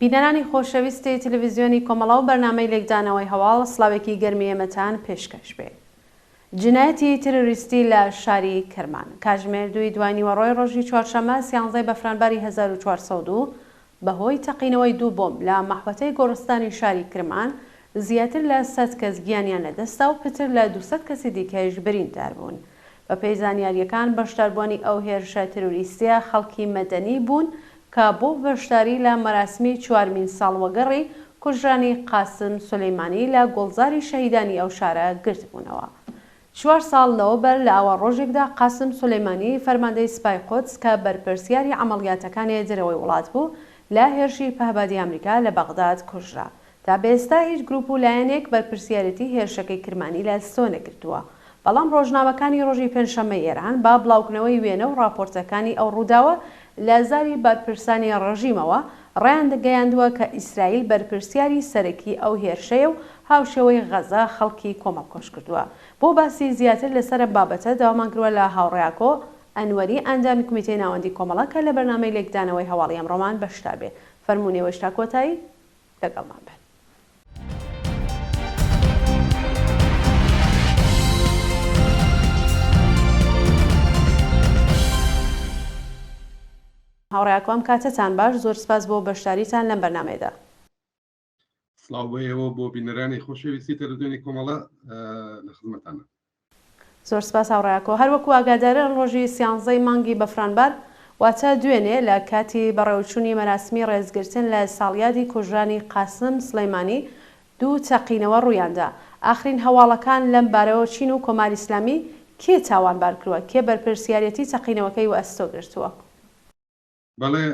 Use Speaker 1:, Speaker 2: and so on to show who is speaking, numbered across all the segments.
Speaker 1: بینەرانی خۆشەویستی تەلەڤیزیۆنی کۆمەڵە و بەرنامەی لێکدانەوەی هەواڵ سڵاوێکی گەرمی ئێمەتان پێشکەش بێ. جنایەتی تەرۆریستی لە شاری کرمان کاتژمێر 2 دوای ڕۆژی چوارشەممە 13 بەفرانباری 1402 بەهۆی تەقینەوەی 2 بۆمب لە مەحوەتەی گۆڕستانی شاری کرمان زیاتر لە 100 کەس گیانیان لەدەستا و پتر لە 200 کەسی دیکەش بریندار بوون. بەپێی زانیاریەکان بەشداربوونی ئەو هێرشە تەرۆریستیە خەڵکی مەدەنی بوون کە بۆ بەشداری لە مەراسمی 4مین ساڵوەگەڕی کوژرانی قاسم سولەیمانی لە گۆڵزاری شەهیدانی ئەو شارە گرت بوونەوە. 4 ساڵ لەوەبەر لە ئاوا ڕۆژێکدا قاسم سولەیمانی فەرماندەی سپای قودس کە بەرپرسیاری عەمەڵیاتەکانی دەرەوەی وڵات بوو لە هێرشی پەهبادی ئەمریکا لە بەغداد کوژرا. تا بێستا هیچ گروپ و لایەنێک بەرپرسیارەتی هێرشەکەی کرمانی لە ئەستۆ نەگرتووە. بەڵام ڕۆژنامەکانی ڕۆژی پێنجشەممەی ئێران با بڵاوکردنەوەی وێنە و راپۆرتەکانی ئەو ڕووداوە لە زاری بەرپرسانی ڕژیمەوە ڕێیان دەگەیاندووە کە ئیسرائیل بەرپرسیاری سەرەکی ئەو هێرشەیە و هاوشێوەی غەزا خەڵکی کۆمەڵکۆش کردووە. بۆ باسی زیاتر لەسەر بابەتە داوامان کردووە لە هاوڕێیاکۆ ئەنوەری ئەندامی کمیتەی ناوەندی کۆمەڵەکە لە بەرنامەی لێکدانەوەی هەواڵی ئەمڕۆمان بەشدار بێ. فەرموونەوەی تا کۆتایی لەگەڵمان بێت. هاوڕێیاکۆم کاتتان باش، زۆر سپاس بۆ بەشداریتان لەم بەرنامەیەدا.
Speaker 2: سڵاو بۆیەوە بۆ بینەرانی خۆشەویستی تەلەڤیزیۆنی کۆمەڵە لە خزمەتانە.
Speaker 1: زۆر سپاس هاوڕێیاکۆ. هەروەکو ئاگادارن ڕۆژی 13 مانگی بەفرانبار واتە دوێنێ لە کاتی بەڕێوەچوونی مەراسمی ڕێزگرتن لە ساڵیادی کوژرانی قاسم سولەیمانی 2 تەقینەوە ڕوویاندا. ئاخرین هەواڵەکان لەم بارەوە چین و کۆماری ئیسلامی کێ تاوانبار کردووە، کێ بەرپرسیارەتی تەقینەوەکەی و ئەستۆ گرتووە؟
Speaker 2: بەڵێ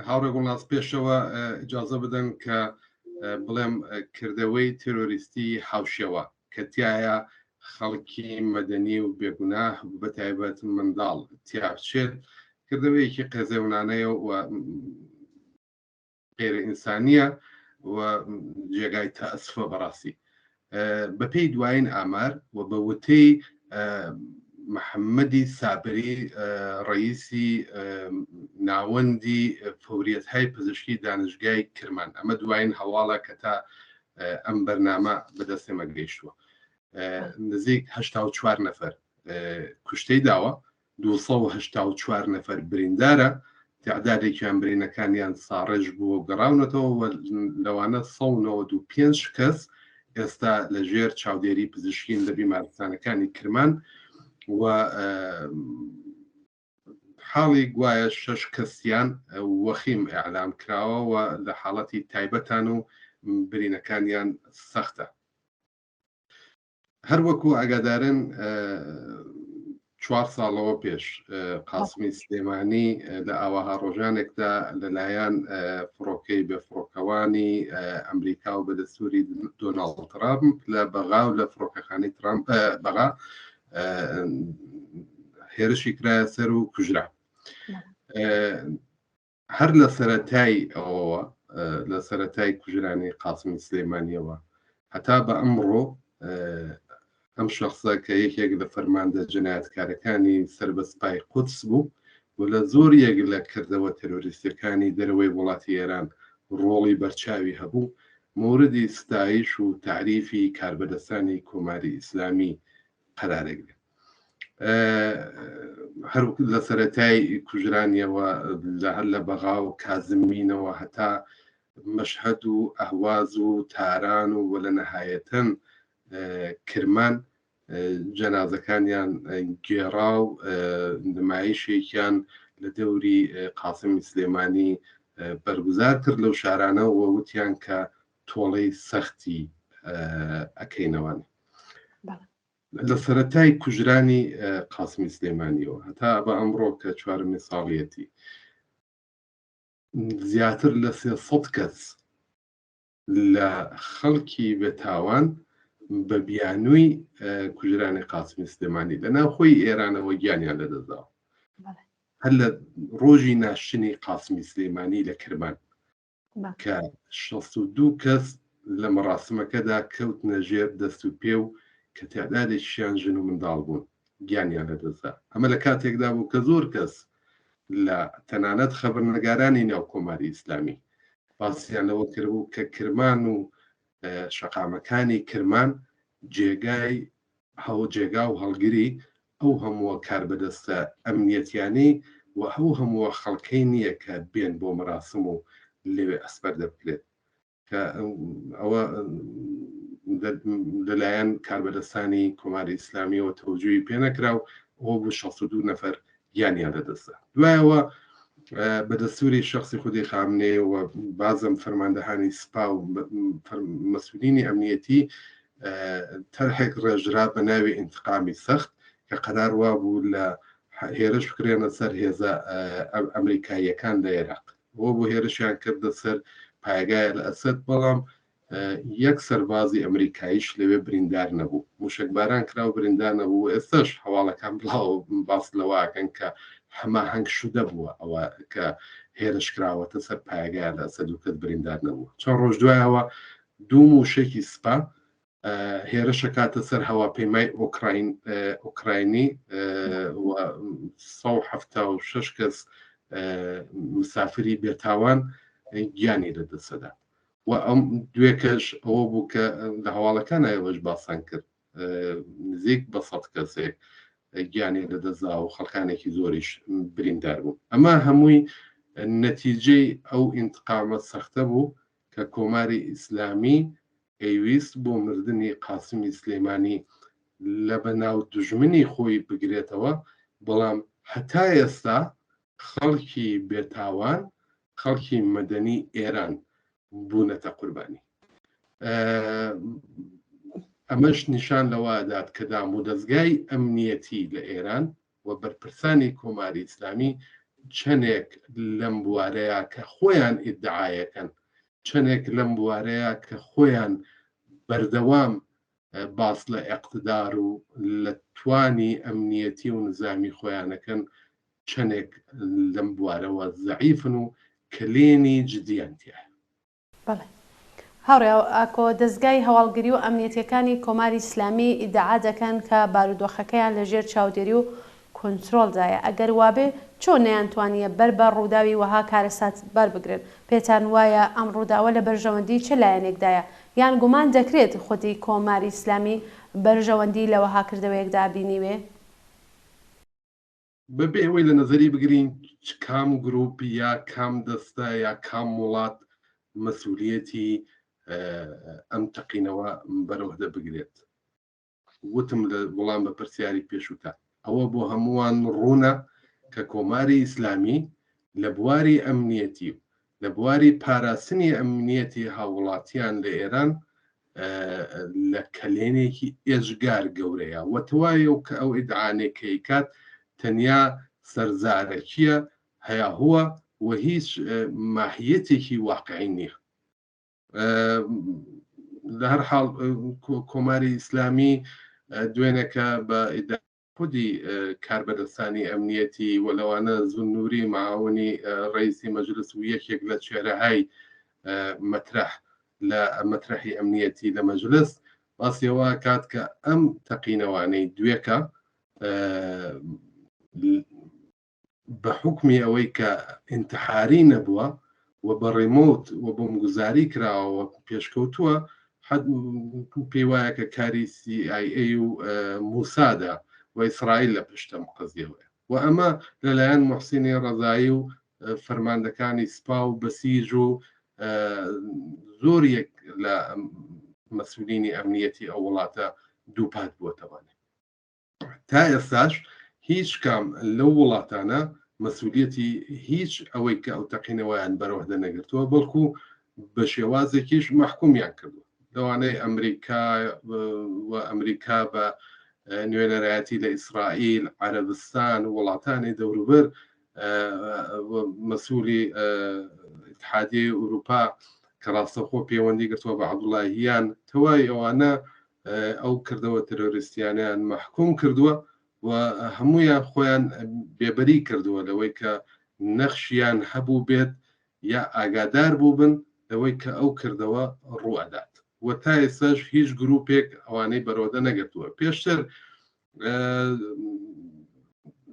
Speaker 2: هاوڕێ گوڵناس پێشەوە ئیجازە بدەن کە بڵێم کردەوەی تێرۆریستی هاوشێوە کە تایە خەڵکی مەدەنی و بێگوناه بەتایبەت منداڵ تیا بچێت کردەوەیەکی قێزەونانەیە و غێرە ئینسانیە و جێگای تەئەسفە بەڕاستی. بەپێی دوایین ئامار و بە وتەی محەممەدی سابری ڕئیسی ناوەندی فەوریەتهای پزیشکی دانشگای کرمان، ئەمە دوایین هەواڵە کە تا ئەم بەرنامە بەدەستێمە گەیشتووە. نزیک 84 نەفەر کوشتەی داوە، 284 نەفەر بریندارە، تعدادێکیان برینەکانیان ساڕێژ بووە و گەڕاونەتەوە لەوانە 195 کەس ئێستا لە ژێر چاودێری پزیشکین لە بیمارستانەکانی کرمان و حاڵی گوایە 6 کەسیان وەخیم ئیعلام کراوە و لە حاڵەتی تایبەتان و برینەکانیان سەختە. هەروەکو ئاگادارن 4 ساڵەوە پێش قاسمی سلێمانی لە ئاواها ڕۆژانێکدا لەلایەن فڕۆکەی بەفڕۆکەوانی ئەمریکا و بەدەستوری دۆناڵد ترامپ لە بەغا و لە فڕۆکەخانەی ترامپ بەغا هێرشی کرایە سەر و کوژرا. هەر لە سەرەتای ئەوەوە لە سەرەتای کوژرانی قاسمی سلێمانیەوە هەتا بە ئەمڕۆ ئەم شخصە کە یەکێک لە فەرماندە جنایەتکارەکانی سەربە سپای قودس بوو و لە زۆر یەک لە کردەوە تەرۆریستەکانی دەرەوەی وڵاتی ئێران ڕۆڵی بەرچاوی هەبوو، موردی ستایش و تعریفی کاربەدەستانی کۆماری ئیسلامی قەرارەگرێت. هەر لە سەرەتای کوژرانیەوە هەر لە بەغا و کازمینەوە هەتا مەشهەد و ئەهواز و تاران و لە نەهایەتەن کرمان جەنازەکانیان گێڕا و نمایشێکیان لە دەوری قاسمی سلێمانی بەرگوزار کرد لەو شارانە و وتیان کە تۆڵەی سەختی ئەکەینەوەن. لە سەرەتای کوژرانی قاسمی سلێمانیەوە هەتا بە ئەمڕۆ کە 4مین ساڵیەتی زیاتر لە 300 کەس لە خەڵکی بێتاوان بە بیانووی کوژرانی قاسمی سلێمانی لە ناوخۆی ئێرانەوە گیانیان لەدەداوە. هەر لە ڕۆژی ناشتنی قاسمی سلێمانی لە کرمان کە 62 کەس لە مەراسمەکەدا کەوتنە ژێر دەست و پێ و کە تعدادێکیان ژن و منداڵ بوون گیانیان لەدەستا. ئەمە لە کاتێکدا بوو کە زۆر کەس لە تەنانەت خەبەرنگارانی ناو کۆماری ئیسلامی باسییان لەوە کردبوو کە کرمان و شەقامەکانی کرمان جێگای جێگا و هەڵگری ئەو هەمووە کاربەدەستە ئەمنیەتیانەی و هەمووە خەڵکەی نییە کە بێن بۆ مەراسم و لەوێ ئەسپەردە بکرێت کە ئەوە لەلایەن کاربەدەستانی کۆماری ئیسلامیەوە تەوجوی پێ نەکرا و ئەوە بوو 62 نەفەر گیانیان لەدەستە. دوایەوە بە دەستوری شخصی خودی خامنێ و بازم فەرماندەهانی سپا و مەسئولینی ئەمنیەتی تەرحێک ڕێژرا بە ناوی ئینتقامی سەخت کە قەرار وا بوو لە هێرش بکرێنە سەر هێزە ئەمریکاییەکان لە عێراق. بۆ هێرشیان کردە سەر پایگایە لە ئەسد، بەڵام یەک سەربازی ئەمریکاییش لەوێ بریندار نەبوو. موشکباران کرا و بریندار نەبوو. ئێستاش هەواڵەکان بڵاو باس لەواکەن کە هەما هەنگ شودە بووە ئەوە کە هێرش کراوەتە سەر پایگایە لە ئەسد و کەس بریندار نەبوو. چەند ڕۆژ دوایەوە دوو موشێکی سپا هێرشە کاتە سەر هەواپەیمای ئۆکراینی 176 کەس مسافری بێتاوان گیانی لەدەستەدا. و ئەم دوێکەش ئەوە بوو کە لە هەواڵەکان ئەوەش باسان کرد نزیک بە 100 کەسێک گیانی لەدەستدا و خەڵکانێکی زۆریش بریندار بوو. ئەمە هەمووی نەتیجەی ئەو ئینتقامە سەختە بوو کە کۆماری ئیسلامی پێویست بۆ مردنی قاسمی سلەیمانی لە بەناو دژمنی خۆی بگرێتەوە، بەڵام هەتا ئێستا خەڵکی بێتاوان خەڵکی مەدەنی ئێران بوونەتە قوربانی. ئەمەش نیشان لەوادات کە دام و دەستگای ئەمنیەتی لە ئێران و بەرپرسانی کۆماری ئیسلامی چەندێک لەم بوارەیە کە خۆیان ئیدعایەکەن، چەندێک لەم بوارەیە کە خۆیان بەردەوام باس لە ئیقتدار و لە توانی ئەمنیەتی و نظامی خۆیانەکەن، چەندێک لەم بوارەوە زەعیفن و کلێنی جدیانتیە.
Speaker 1: بەڵێ هاوڕێ ئاکۆ دەستگای هەواڵگری و ئەمنیەتیەکانی کۆماری ئیسلامی ئیدعا دەکەن کە بارودۆخەکەیان لەژێر چاودێری و کۆنترۆلدایە. ئەگەر وابێ چۆن نەیانتوانیە بەر بە ڕووداوی وەها کارەسات بەربگرن؟ پێتان وایە ئەم ڕووداوە لە بەرژەوەندی چه لایەنێکدایە، یان گومان دەکرێت خودی کۆماری ئیسلامی بەرژەوەندی لە وەهاکردەوەیەکدا بینیوێ؟
Speaker 2: بەبێ ئەوەی لە نەزەری بگرین کام گرۆپی یا کام دەستە یا کام وڵات مەسئولیەتی ئەم تەقینەوە بەرەوهدە بگرێت. وتم لە وەڵام بە پرسیاری پێشووتە ئەوە بۆ هەمووان ڕوونە کە کۆماری ئیسلامی لە بواری ئەمنیەتی و لە بواری پاراستنی ئەمنیەتی هاوڵاتیان لە ئێران لە کەلێنێکی ئێژگار گەورەیە و توایە کە ئەو ئیدعانێکەی کات تەنیا سەرزارەکیە هەیەهوە و هیچ ماهیەتێکی واقعی نییە. لە هەر حاڵ کۆماری ئیسلامی دوێنێکە بە خودی کاربەدەستانی ئەمنیەتی و لەوانە زوننووری معاونی ڕئیسی مەجلس و یەکێک لە چێرەهای مەترح لە مەترحی ئەمنیەتی لە مەجلس باسیەوە کات کە ئەم تەقینەوانەی دوێکە بە حکمی ئەوەی کە ئینتحاری نەبووە و بە ڕێمۆت و بۆمگوزاری کراوە پێشکەوتووە، پێی وایە کە کاری CIA و موسادا و ئیسرائیل لە پشتەم قەزیەوەیە و ئەمە لەلایەن موحسینی ڕەزایی و فەرماندەکانی سپا و بەسیج و زۆریەک لە مەسئولینی ئەمنیەتی ئەو وڵاتە دووپات بووەتەوانێت. تا ئێستاش هیچ کام لەو وڵاتانە مەسئولیەتی هیچ ئەوەی کە ئەو تەقینەوەیان بەرەوهدە نەگرتووە، بەڵکو بە شێوازێکیش محکومیان کردو. لەوانەی ئەمریکا بە نوێنەرایەتی لە ئیسرائیل، عەرەبستان و وڵاتانی دەوروبەر مەسئولی اتحادیە ئوروپا کە ڕاستەخۆ پەیوەندی گرتووە بە عەبدوڵاهیان، تەوای ئەوانە ئەو کردەوە تەرۆریستیانیان محکوم کردووە و هەمویان خۆیان بێبەری کردووە لەوەی کە نەخشیان هەبوو بێت یا ئاگادار بوو بن لەوەی کە ئەو کردەوە ڕوئەدات و تا ئێستاش هیچ گروپێک ئەوانەی بەرەوەدە نەگرتووە. پێشتر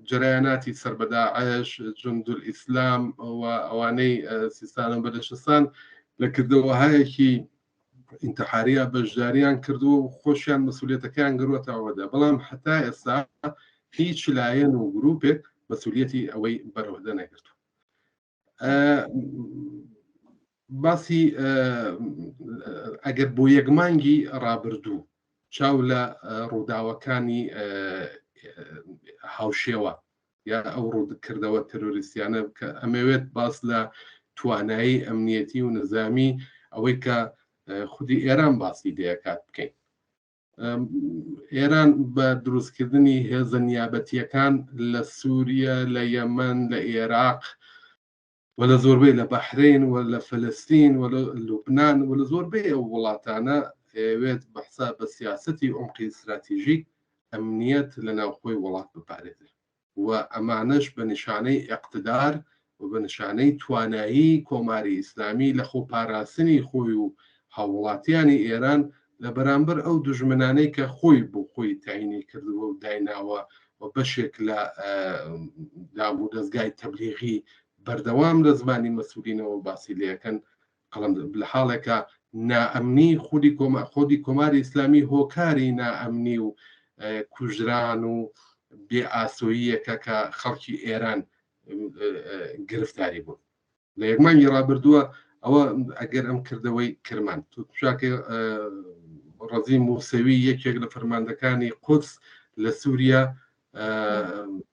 Speaker 2: جەرایاناتی سەربەداعش، جوندول ئیسلام و ئەوانەی سیستان و بەلەشستان لە کردەوەهایەکی ئینتحاریە بەشداریان کردو و خۆشیان مەسئولیەتەکەیان گرۆتەوەدا، بەڵام حتا ئێستا هیچ لایەن و گروپێک مەسئولیەتی ئەوەی بەرەوەدە نەگرتو. باسی ئەگەر بۆ یەکمانگی ڕابردوو چاو لە ڕووداوەکانی هاوشێوە یا ئەو ڕوودکردەوە تەرۆریستیانە کە ئەمەوێت باس لە توانایی ئەمنیەتی و نظامی ئەوەی کە خودی ئێران باسی دەکات بکەین. ئێران بە دروستکردنی هێزە نیابەتیەکان لە سووریا، لە یەمەن، لە عێراق و لە زۆربەی لە بەحرین و لە فلستین و لە لوبنان و لە زۆربەی ئەو وڵاتانە ئەوێت بەحسا بە سیاسەتی عمقی استراتیژیک ئەمنیەت لە ناوخۆی وڵات بپارێتێت و ئەمانش بە نیشانەی ئیقتدار و بە نیشانەی توانایی کۆماری ئیسلامی لە خۆپاراستنی خۆی و هاوڵاتیانی ئێران لە بەرامبەر ئەو دژمنانەی کە خۆی بۆ خۆی تاینی کردووە و دایناوە و بەشێک لە دابوو دەستگای تەبلیغی بەردەوام لە زمانی مەسئولینەوە باسی لەکەن لە حاڵێکە نائەمنی خودی کۆماری ئیسلامی هۆکاری نائەمنی و کوژران و بێ ئاسۆییەکە کە خەڵکی ئێران گرفتاری بوون. لە یەکمانگی ڕابردووە ئەوە ئەگەر ئەم کردەوەی کرمان شاکە ڕەزی موسەوی یەکێک لە فەرماندەکانی قودس لە سووریا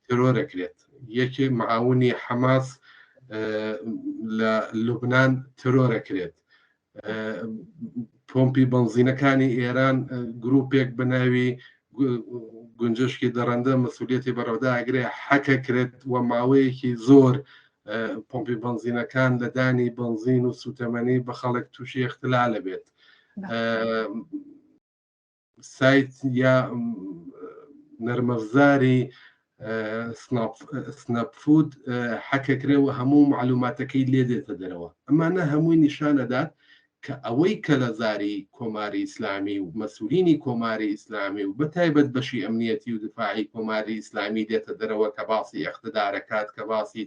Speaker 2: ترۆرەکرێت، یەکێک معاونی حەماس لە لوبنان ترۆرەکرێت، پۆمپی بنزینەکانی ئێران گروپێک بە ناوی گونجشکی دەڕەندە مەسئولیەتی بەڕەودا ئەگرێ حەکە کرێت و ماوەیەکی زۆر پۆمپی بنزینەکان لە دانی بنزین و سوتەمەنی بە خەڵک تووشی اختلالە بێت. سایت یا نەرمەفزاری سناپفود حەکەکرێ و هەموو معلوماتەکەی لێ دێتە دەرەوە. ئەمانە هەمووی نیشانەدات کە ئەوەی کە لە زاری کۆماری ئیسلامی و مەسئولینی کۆماری ئیسلامی و بەتایبەت بەشی ئەمنیەتی و دفاعی کۆماری ئیسلامی دێتە دەرەوە کە باسی اقتدارەکات، کە باسی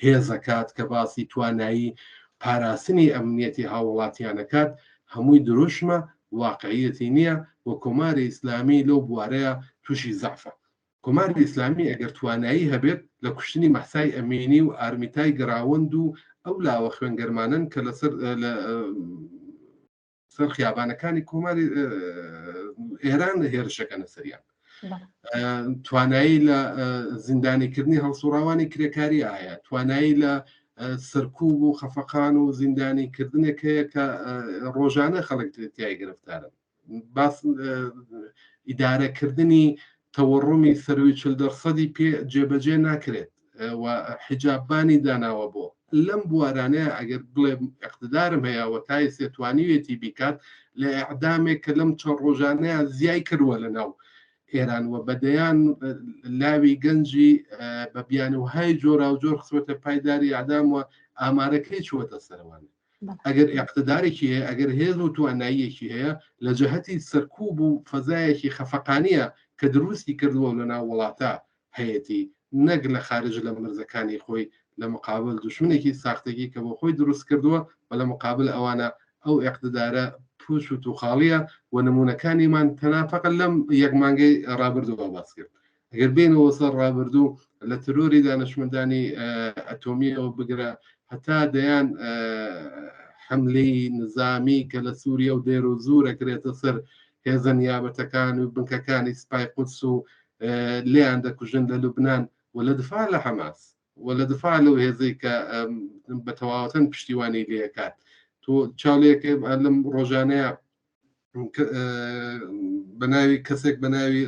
Speaker 2: هێزەکات، کە باسی توانایی پاراستنی ئەمنیەتی هاوڵاتیانەکات، هەمووی دروشمە واقعیەتی نییە و کۆماری ئیسلامی لەو بوارەیە تووشی زەعفە. کۆماری ئیسلامی ئەگەر توانایی هەبێت لە کوشتنی مەحسای ئەمینی و ئارمیتای گراوەند و ئەو لاوە خوێنگەرمانن کە سەر خیابانەکانی کۆماری ئێران هێرشەکەنە سەریان، توانایی لە زیندانیکردنی هەڵسوڕاوانی کرێکاری ئایا، توانایی لە سەرکوب و خەفەقان و زیندانیکردنێک هەیە کە ڕۆژانە خەڵک تیای گرفتارن. باس ئیدارەکردنی تەوەڕوومی سەروی 40% پێ جێبەجێ ناکرێت و حیجاببانی داناوە بۆ لەم بوارانەیە ئەگەر بڵێ اقتدارم هەیە و تای سێتوانیوێتی بیکات لە ئەعدامێک کە لەم چەند ڕۆژانەیە زیای کردووە لە ناو ئێران و بەدەیان لاوی گەنجی بە بیانوهای جۆرا و جۆر خسوەتە پایداری ئەعدام و ئامارەکەی چوەتە سەروانە. ئەگەر اقتدارێکی هەیە، ئەگەر هێز و تواناییەکی هەیە لە جەهەتی سەرکوب و فەزایەکی خەفەقانیە کە دروستی کردووە لە ناو وڵاتە هەیەی نەک لە خارج لە مرزەکانی خۆی لە مقابل دوشمنێکی ساختگی کە بۆ خۆی دروست کردووە و لە مقابل ئەوانە ئەو اقتدارە پوش و توخاڵیە و نمونونەکانیمان تەنافەق لەم یەکمانگەی ڕابردووە باس کرد. ئەگەر بێنەوە سەر ڕابردوو لە ترۆری دانشمندانی ئەتۆمیەوە بگرە هەتا دەیان حملەی نظامی کە لە سووریا و دێر و زوو ئەکرێتە سەر هێزە نیابەتەکان و بنکەکانی سپای قودس و لێیان دەکوژن لە لوبنان و لە دفاع لە حەماس و لە دفاع لەو هێزەی کە بە تەواوەتەن پشتیوانی لێکات. تۆ چاڵێک لەم ڕۆژانەیە بە ناوی کەسێک بە ناوی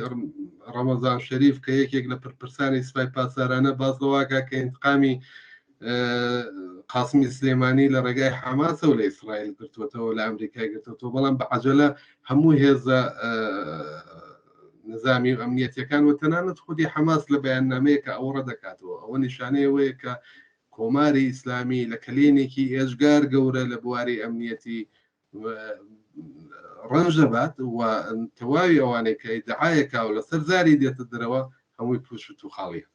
Speaker 2: ڕەمەزان شەریف کە یەکێک لە پرپرسانی سوپای پاسارانە بازەواکە کە ئینتقامی قاسمی سلێمانی لە ڕێگای حەماسە و لە ئیسرائیل گرتووەتەوە لە ئەمریکای گرتوەوە، بەڵام بە عەجەلە هەموو هێزە نظامی و ئەمنیەتیەکان و تەنانەت خودی حەماس لە بەیاننامەیە کە ئەوە ڕەدەکاتەوە. ئەوە نیشانەیەوەیە کە کۆماری ئیسلامی لە کلێنێکی ئێژگار گەورە لە بواری ئەمنیەتی ڕەنج دەبات و تەواوی ئەوانەی کە ئیدعایەکە و لەسەر زاری دێتە دەرەوە هەمووی پوش و توخاڵیە.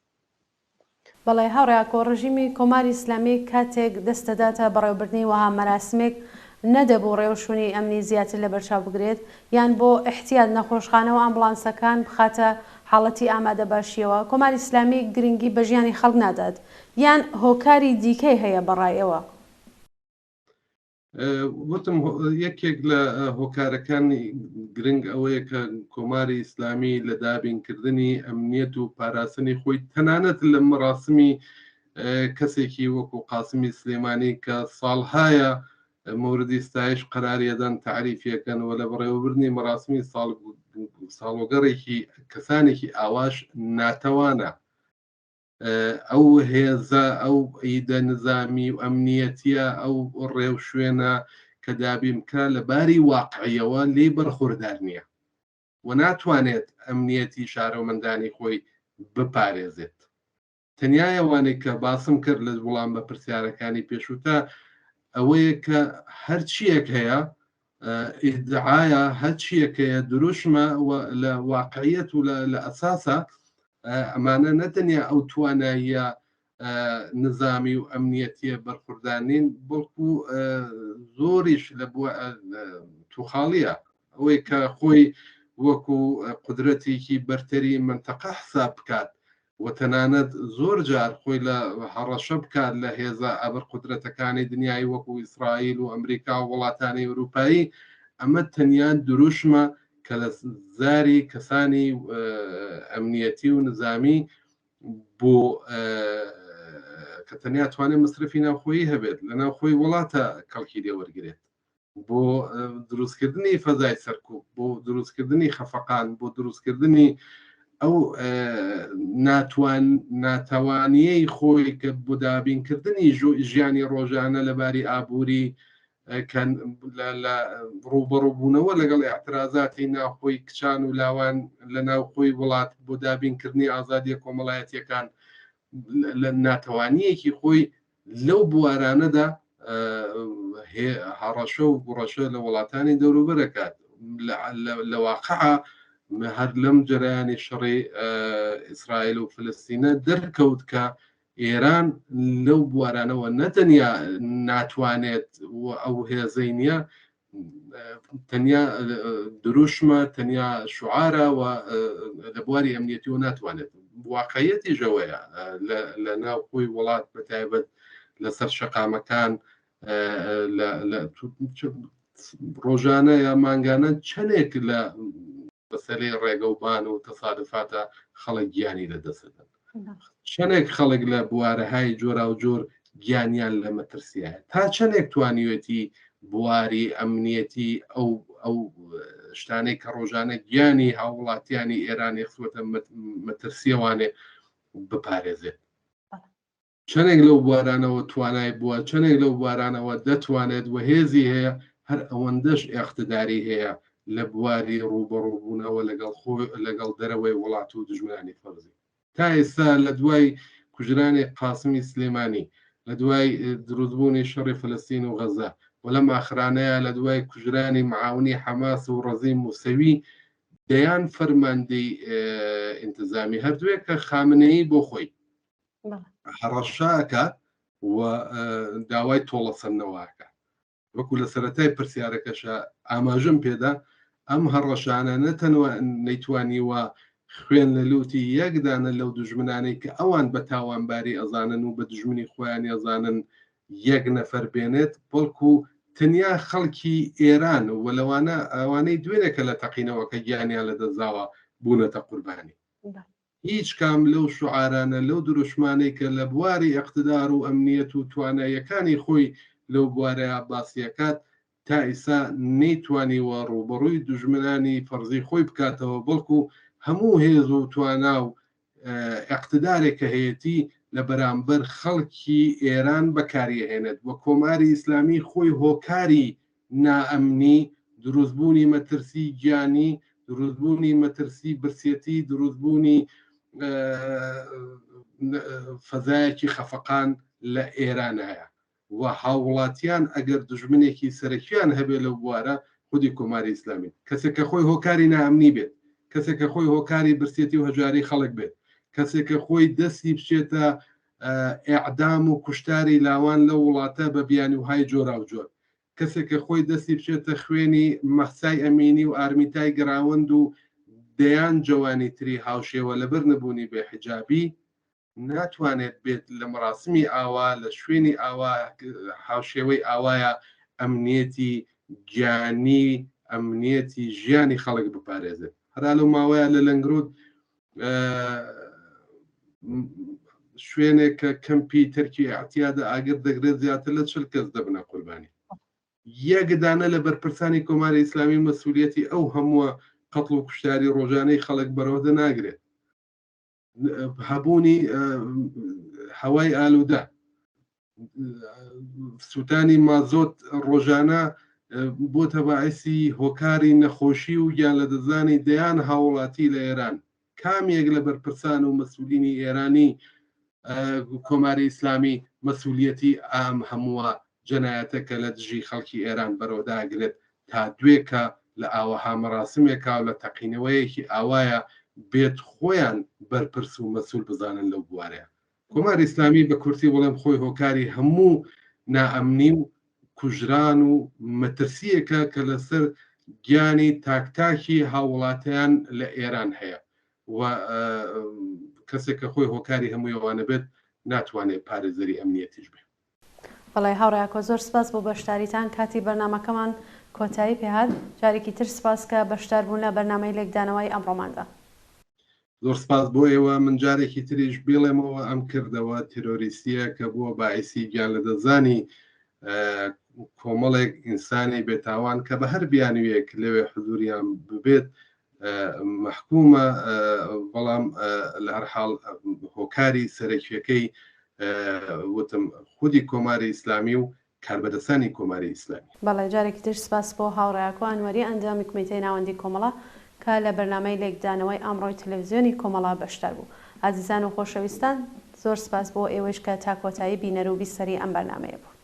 Speaker 1: بەڵێ هاوڕێیاکۆ ڕژیمی کۆماری ئیسلامی کاتێک دەستەداتە بەڕێوەبردنی وەها مەراسمێک نەدەبوو ڕێوشونی ئەمنی زیاتر لە بەرچاو بگرێت یان بۆ احتیاط نەخۆشخانەوە ئەمبڵانسەکان بخاتە حاڵەتی ئامادە باشیەوە کۆماری ئیسلامی گرنگی بە ژیانی خەڵک نادات یان هۆکاری دیکەی هەیە بەڕایەوە.
Speaker 2: وتم یەکێک لە هۆکارەکانی گرنگ ئەوەیە کە کۆماری ئیسلامی لە دابینکردنی ئەمنیەت و پاراستنی خۆی تەنانەت لە مەراسمی کەسێکی وەکو قاسمی سلێمانی کە ساڵهایە موردی ستایش قەراریەدان تعریفیەکەن و لە بەڕێوەبردنی مەراسمی ساڵوەگەڕێکی کەسانێکی ئاواش ناتەوانە ئەو هێزە ئەو ئیدە نظامی و ئەمنیەتیە ئەو ڕێو شوێنە کە دابیمکە لە باری واقعیەوە لێ بەرخوردار نییە و ناتوانێت ئەمنیەتی شارەوەمەندانی خۆی بپارێزێت. تەنیایەوانێک کە باسم کرد لە وەڵام بە پرسیارەکانی پێشووتە ئەوەیە کە هەرچیەک هەیە ئیدعایە هەرچیەک هەیە دروشمە لە واقعیەت و لە ئەساسە ئەمانە نەتەنیا ئەو تواناییە نظامی و ئەمنیەتیە بەرخوردانین بەڵکو زۆریش لە توخاڵیە ئەوەی کە خۆی وەکو قدرەتێکی بەرتەری منتەقە حساب بکات و تەنانەت زۆر جار خۆی لە هەڕەشە بکات لە هێزە ئەبەر قدرەتەکانی دنیای وەکو ئیسرائیل و ئەمریکا و وڵاتانی ئەوروپایی ئەمە تەنیا دروشمە کە لە زاری کەسانی ئەمنیەتی و نظامی بۆ کە تەنیا توانێت مصرفی ناوخۆیی هەبێت لە ناوخۆی وڵاتە کەڵکی لێوەرگێت بۆ دروستکردنی فەزای سەرکوب بۆ دروستکردنی خەفەقان بۆ دروستکردنی ئەو ناتوانیەی خۆی کە بۆ دابینکردنی ژیانی ڕۆژانە لەباری ئابووری ڕوبەڕووبوونەوە لەگەڵ اعتراضاتی ناوخۆی کچان و لاوان لە ناوخۆی وڵات بۆ دابینکردنی ئازادیە کۆمەڵایەتیەکان لە ناتوانیەکی خۆی لەو بوارانەدا هەڕەشە و گوڕەشە لە وڵاتانی دەوروبەرەکات لە واقعە هەر لەم جەرایانی شەڕی ئیسرائیل و فلستینە دەرکەوت کە ئێران لەو بوارانەوە نەتەنیا ناتوانێت ئەو هێزەی نییە تەنیا دروشمە تەنیا شعارە و لە بواری ئەمنیەتی و ناتوانێت واقعیەتی ژەوەیە لە ناوخۆی وڵات بەتایبەت لەسەر شەقامەکان ڕۆژانە یا مانگانە چەندێک لە بەسەری ڕێگەوبان و تەسادفاتە خەڵک گیانی لەدەستدەن چەندێک خەڵک لە بوارەهای جۆرا و جۆر گیانیان لە مەترسیە تا چەندێک توانیوێتی بواری ئەمنیەتی ئەو شتانەی کە ڕۆژانە گیانی هاوڵاتیانی ئێرانی خسوەتە مەترسیەوانێ بپارێزێت چەندێک لەو بوارانەوە توانای بووە چەندێک لەو بوارانەوە دەتوانێت و هێزی هەیە هەر ئەوەندەش ئێختداری هەیە لە بواری ڕوبەڕووبوونەوە لەگەڵ دەرەوەی وڵات و دژمنانی فەرزی تا ئێستا لە دوای کوژرانی قاسمی سلێمانی لە دوای دروستبوونی شەڕی فلەستین و غەزە و لەم ئاخرانەیە لە دوای کوژرانی معاونی حەماس و ڕەزیم موسەوی دەیان فەرماندەی ئینتزامی هەردووێک کە خامنەیی بۆ خۆی هەڕەشاکە و داوای تۆڵەسەندنەوەکە وەکو لە سەرەتای پرسیارەکەشە ئاماژەم پێدا ئەم هەڕەشانە نەتەنەوە نەیتوانیوە خوێن لە لوتی یەکدانە لەو دژمنانەی کە ئەوان بە تاوانباری ئەزانن و بە دژمنی خۆیان ئەزانن یەک نەفەر بێنێت بەڵکو تەنیا خەڵکی ئێران و لەوانە ئەوانەی دوێنێکە لە تەقینەوە کە گیانیان لە دەزاوە بوونەتە قوربانی هیچ کام لەو شعارانە لەو دروشمانەی کە لە بواری ئەقتدار و ئەمنیەت و تواناییەکانی خۆی لەو بوارەیە باسیەکات تا ئیسا نەیتوانیوە ڕوبەڕووی دژمنانی فەرزی خۆی بکاتەوە بەڵکو هەموو هێز و توانا و ئەقتدارێکە هەیەی لە بەرامبەر خەڵکی ئێران بەکاریهێنێت وە کۆماری ئیسلامی خۆی هۆکاری نائەمنی دروستبوونی مەترسی گیانی دروستبوونی مەترسی برسێتی دروستبوونی فەزایەکی خەفەقان لە ئێرانایە و هاوڵاتیان ئەگەر دژمنێکی سەرەکیان هەبێت لەو بوارە خودی کۆماری ئیسلامی کەسێک کە خۆی هۆکاری نائەمنی بێت کەسێک کە خۆی هۆکاری برسێتی و هەژاری خەڵک بێت کەسێک کە خۆی دەستی بچێتە ئێعدام و کوشتاری لاوان لە وڵاتە بە بیانی وهای جۆرا و جۆر کەسێک کە خۆی دەستی بچێتە خوێنی مەخسای ئەمینی و ئارمیتای گراوەند و دەیان جوانی تری هاوشێوە لەبەر نەبوونی بێحجابی ناتوانێت بێت لە مەراسمی ئاوا لە شوێنی ئاوا هاوشێوەی ئاوایە ئەمنیەتی گیانی ئەمنیەتی ژیانی خەڵک بپارێزێت هەرا لەو ماوەیە لە لەنگرود شوێنێک کە کەمپی تەرکی ئاحتیادە ئاگر دەگرێت زیاتر لە 40 کەس دەبنە قوربانی یەکدانە لە بەرپرسانی کۆماری ئیسلامی مەسئولیەتی ئەو هەمووە قەتڵ و کوشتاری ڕۆژانەی خەڵک بەرەوەدە ناگرێت هەبوونی هەوای ئالوودە سووتانی مازۆت ڕۆژانە بۆتە باعثی هۆکاری نەخۆشی و گیان لە دەزانی دەیان هاوڵاتی لە ئێران کامێک لە بەرپرسان و مەسئولینی ئێرانی کۆماری ئیسلامی مەسئولیەتی ئام هەمووە جەنایەتەکە لە دژی خەڵکی ئێران بەرەوداگرێت تا دوێکە لە ئاوەها مەراسمێکا و لە تەقینەوەیەکی ئاوایە بێت خۆیان بەرپرس و مەسئول بزانن لەو بوارەیە کۆماری ئیسلامی بە کورتی وەڵێم خۆی هۆکاری هەموو نائەمنی و کوژران و مەترسیەکە کە لەسەر گیانی تاکتاکی هاوڵاتیان لە ئێران هەیە و کەسێک کە خۆی هۆکاری هەمووی ئەوانە بێت ناتوانێت پارێزەری ئەمنیەتیش بێت.
Speaker 1: بەڵێ هاوڕێکۆ زۆر سپاس بۆ بەشداریتان کاتی بەرنامەکەمان کۆتایی پێهات جارێکی تر سپاس کە بەشدار بوون لە بەرنامەی لێکدانەوەی ئەمڕۆماندا.
Speaker 2: زۆر سپاس بۆ ئێوە من جارێکی تریش بڵێمەوە ئەم کردەوە تیرۆریستیە کە بووە باعیسی گیان لە دەزانی کۆمەڵێک ئینسانی بێتاوان کە بە هەر بیانویەک لەوێ حضوریان ببێت محکومە بەڵام لە هەر حاڵ هۆکاری سەرەکیەکەی وتم خودی کۆماری ئیسلامی و کاربەدەستانی کۆماری ئیسلامی.
Speaker 1: بەڵێ جارێکی تر سپاس بۆ هاوڕێیاکۆ ئەنوەری ئەنجامی کومیتەی ناوەندی کۆمەڵە کە لە بەرنامەی لێکدانەوەی ئەمڕۆی تەلەڤیزیۆنی کۆمەڵا بەشدار بوو. ئازیزان و خۆشەویستان زۆر سپاس بۆ ئێوەش کە تا کۆتایی بینەر و بیسەری ئەم بەرنامەیە بوو.